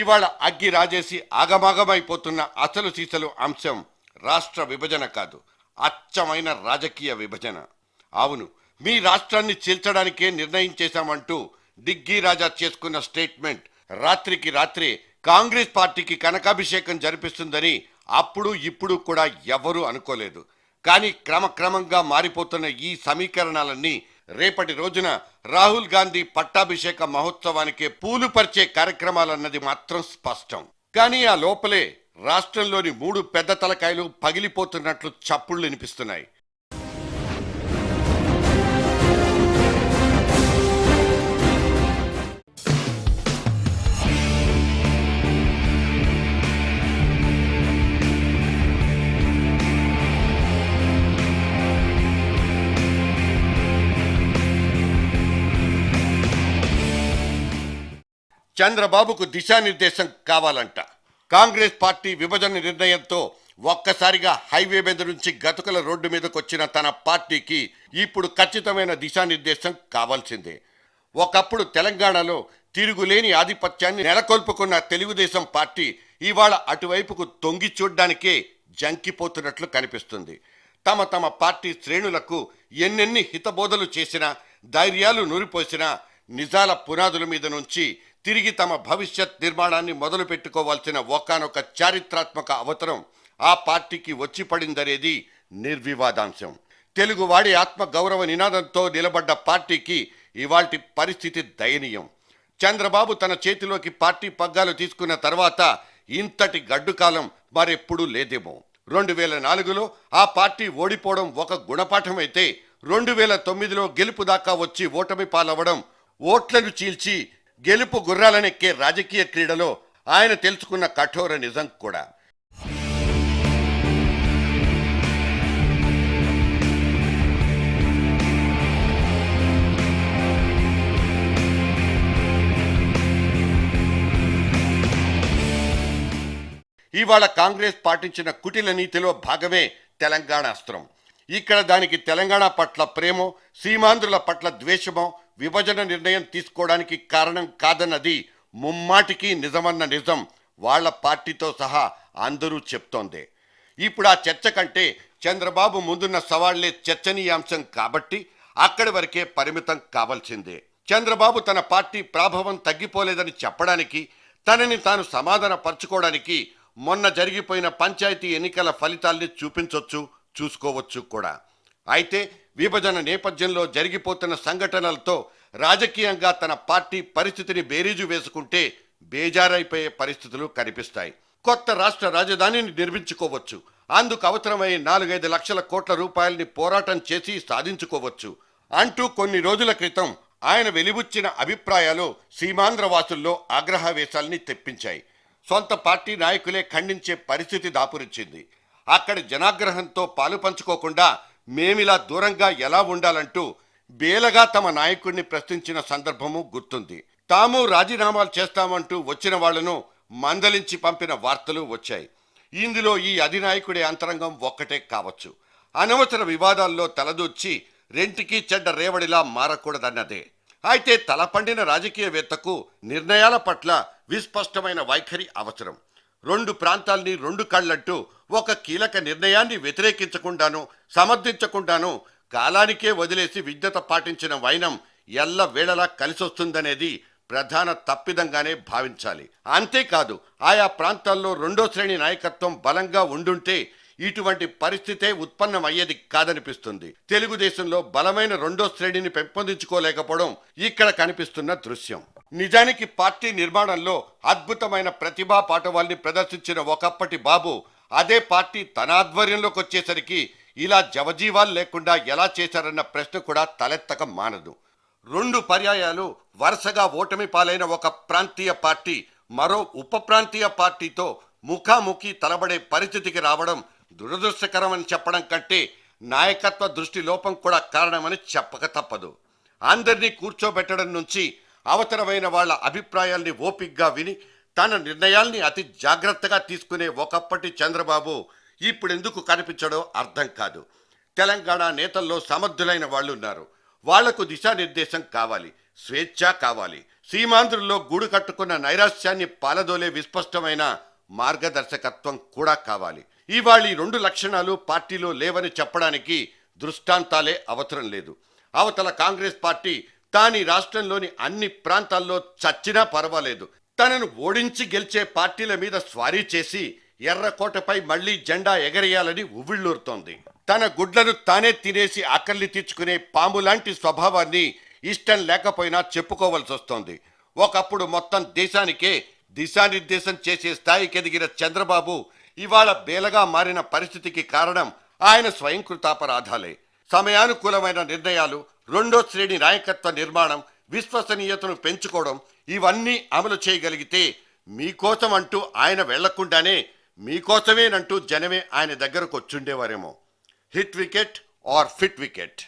ఇవాళ అగ్గి రాజేసి ఆగమాగమైపోతున్న అసలు సీసలు అంశం రాష్ట్ర విభజన కాదు, అచ్చమైన రాజకీయ విభజన. అవును, మీ రాష్ట్రాన్ని చీల్చడానికే నిర్ణయం చేశామంటూ డిగ్గీ రాజా చేసుకున్న స్టేట్మెంట్ రాత్రికి రాత్రే కాంగ్రెస్ పార్టీకి కనకాభిషేకం జరిపిస్తుందని అప్పుడు ఇప్పుడు కూడా ఎవరూ అనుకోలేదు. కానీ క్రమక్రమంగా మారిపోతున్న ఈ సమీకరణాలన్నీ రేపటి రోజున రాహుల్ గాంధీ పట్టాభిషేక మహోత్సవానికే పూలు పరిచే కార్యక్రమాలన్నది మాత్రం స్పష్టం. కానీ ఆ లోపలే రాష్ట్రంలోని 3 పెద్ద తలకాయలు పగిలిపోతున్నట్లు చప్పుళ్లు వినిపిస్తున్నాయి. చంద్రబాబుకు దిశానిర్దేశం కావాలంట. కాంగ్రెస్ పార్టీ విభజన నిర్ణయంతో ఒక్కసారిగా హైవే మీద నుంచి గతుకుల రోడ్డు మీదకి వచ్చిన తన పార్టీకి ఇప్పుడు ఖచ్చితమైన దిశానిర్దేశం కావాల్సిందే. ఒకప్పుడు తెలంగాణలో తిరుగులేని ఆధిపత్యాన్ని నెలకొల్పుకున్న తెలుగుదేశం పార్టీ ఇవాళ అటువైపుకు తొంగి చూడ్డానికే జంకిపోతున్నట్లు కనిపిస్తుంది. తమ పార్టీ శ్రేణులకు ఎన్నెన్ని హితబోధలు చేసినా, ధైర్యాలు నూరిపోసినా నిజాల పునాదుల మీద నుంచి తిరిగి తమ భవిష్యత్ నిర్మాణాన్ని మొదలు పెట్టుకోవాల్సిన ఒకానొక చారిత్రాత్మక అవసరం ఆ పార్టీకి వచ్చి పడిందనేది నిర్వివాదాంశం. తెలుగువాడి ఆత్మ గౌరవ నినాదంతో నిలబడ్డ పార్టీకి ఇవాల్టి పరిస్థితి దయనీయం. చంద్రబాబు తన చేతిలోకి పార్టీ పగ్గాలు తీసుకున్న తర్వాత ఇంతటి గడ్డుకాలం మరెప్పుడూ లేదేమో. 2004లో ఆ పార్టీ ఓడిపోవడం ఒక గుణపాఠమైతే 2009లో గెలుపు దాకా వచ్చి ఓటమి పాలవడం, ఓట్లను చీల్చి గెలుపు గుర్రాలనెక్కే రాజకీయ క్రీడలో ఆయన తెలుసుకున్న కఠోర నిజం కూడా. ఇవాళ కాంగ్రెస్ పాటించిన కుటిల నీతిలో భాగమే తెలంగాణ అస్త్రం. ఇక్కడ దానికి తెలంగాణ పట్ల ప్రేమో, సీమాంధ్రుల పట్ల ద్వేషమో విభజన నిర్ణయం తీసుకోవడానికి కారణం కాదన్నది ముమ్మాటికి నిజమన్న నిజం వాళ్ల పార్టీతో సహా అందరూ చెప్తోందే. ఇప్పుడు ఆ చర్చ కంటే చంద్రబాబు ముందున్న సవాళ్లే చర్చనీయాంశం కాబట్టి అక్కడి వరకే పరిమితం కావాల్సిందే. చంద్రబాబు తన పార్టీ ప్రాభవం తగ్గిపోలేదని చెప్పడానికి, తనని తాను సమాధాన పరుచుకోవడానికి మొన్న జరిగిపోయిన పంచాయతీ ఎన్నికల ఫలితాల్ని చూసుకోవచ్చు కూడా. అయితే విభజన నేపథ్యంలో జరిగిపోతున్న సంఘటనలతో రాజకీయంగా తన పార్టీ పరిస్థితిని బేరీజు వేసుకుంటే బేజారైపోయే పరిస్థితులు కనిపిస్తాయి. కొత్త రాష్ట్ర రాజధానిని నిర్మించుకోవచ్చు, అందుకు అవసరమై 4-5 లక్షల కోట్ల రూపాయల్ని పోరాటం చేసి సాధించుకోవచ్చు అంటూ కొన్ని రోజుల క్రితం ఆయన వెలిబుచ్చిన అభిప్రాయాలు సీమాంధ్ర వాసుల్లో ఆగ్రహవేశాల్ని తెప్పించాయి. సొంత పార్టీ నాయకులే ఖండించే పరిస్థితి దాపురించింది. అక్కడి జనాగ్రహంతో పాలు పంచుకోకుండా మేమిలా దూరంగా ఎలా ఉండాలంటూ బేలగా తమ నాయకుడిని ప్రశ్నించిన సందర్భము గుర్తుంది. తాము రాజీనామాలు చేస్తామంటూ వచ్చిన వాళ్లను మందలించి పంపిన వార్తలు వచ్చాయి. ఇందులో ఈ అధినాయకుడి అంతరంగం ఒక్కటే కావచ్చు. అనవసర వివాదాల్లో తలదూర్చి రెంటికి చెడ్డ రేవడిలా మారకూడదన్నదే. అయితే తలపండిన రాజకీయవేత్తకు నిర్ణయాల పట్ల విస్పష్టమైన వైఖరి అవసరం. 2 ప్రాంతాల్ని 2 కళ్ళంటూ ఒక కీలక నిర్ణయాన్ని వ్యతిరేకించకుండాను సమర్థించకుండాను కాలానికే వదిలేసి విజ్ఞత పాటించిన వైనం ఎల్ల వేళలా కలిసొస్తుందనేది ప్రధాన తప్పిదంగానే భావించాలి. అంతేకాదు, ఆయా ప్రాంతాల్లో 2వ శ్రేణి నాయకత్వం బలంగా ఉండుంటే ఇటువంటి పరిస్థితే ఉత్పన్నమయ్యేది కాదనిపిస్తుంది. తెలుగుదేశంలో బలమైన 2వ శ్రేణిని పెంపొందించుకోలేకపోవడం ఇక్కడ కనిపిస్తున్న దృశ్యం. నిజానికి పార్టీ నిర్మాణంలో అద్భుతమైన ప్రతిభా పాటవాల్ని ప్రదర్శించిన ఒకప్పటి బాబు అదే పార్టీ తన ఆధ్వర్యంలోకి వచ్చేసరికి ఇలా జవజీవాలు లేకుండా ఎలా చేశారన్న ప్రశ్న కూడా తలెత్తక మానదు. 2 పర్యాయాలు వరుసగా ఓటమి పాలైన ఒక ప్రాంతీయ పార్టీ మరో ఉప ప్రాంతీయ పార్టీతో ముఖాముఖి తలబడే పరిస్థితికి రావడం దురదృష్టకరమని చెప్పడం కంటే నాయకత్వ దృష్టి లోపం కూడా కారణమని చెప్పక తప్పదు. అందరినీ కూర్చోబెట్టడం నుంచి అవసరమైన వాళ్ల అభిప్రాయాల్ని ఓపిగ్గా విని తన నిర్ణయాల్ని అతి జాగ్రత్తగా తీసుకునే ఒకప్పటి చంద్రబాబు ఇప్పుడెందుకు కనిపించడో అర్థం కాదు. తెలంగాణ నేతల్లో సమర్థులైన వాళ్ళు ఉన్నారు. వాళ్లకు దిశానిర్దేశం కావాలి, స్వేచ్ఛ కావాలి, సీమాంధ్రుల్లో గూడు కట్టుకున్న నైరాశ్యాన్ని పాలదోలే విస్పష్టమైన మార్గదర్శకత్వం కూడా కావాలి. ఇవాళ ఈ రెండు లక్షణాలు పార్టీలో లేవని చెప్పడానికి దృష్టాంతాలే అవసరం లేదు. అవతల కాంగ్రెస్ పార్టీ తాను ఈ రాష్ట్రంలోని అన్ని ప్రాంతాల్లో చచ్చినా పర్వాలేదు, తనను ఓడించి గెలిచే పార్టీల మీద స్వారీ చేసి ఎర్రకోటపై మళ్లీ జెండా ఎగరేయాలని ఉవ్విళ్ళూరుతోంది. తన గుడ్లను తానే తినేసి ఆకలి తీర్చుకునే పాము లాంటి స్వభావాన్ని ఇష్టం లేకపోయినా చెప్పుకోవాల్సి వస్తోంది. ఒకప్పుడు మొత్తం దేశానికే దిశానిర్దేశం చేసే స్థాయికి ఎదిగిన చంద్రబాబు ఇవాళ బేలగా మారిన పరిస్థితికి కారణం ఆయన స్వయంకృతాపరాధాలే. సమయానుకూలమైన నిర్ణయాలు, రెండో శ్రేణి నాయకత్వ నిర్మాణం, విశ్వసనీయతను పెంచుకోవడం ఇవన్నీ అమలు చేయగలిగితే మీకోసం అంటూ ఆయన వెళ్లకుండానే మీకోసమేనంటూ జనమే ఆయన దగ్గరకు వచ్చుండేవారేమో. Hit wicket or fit wicket.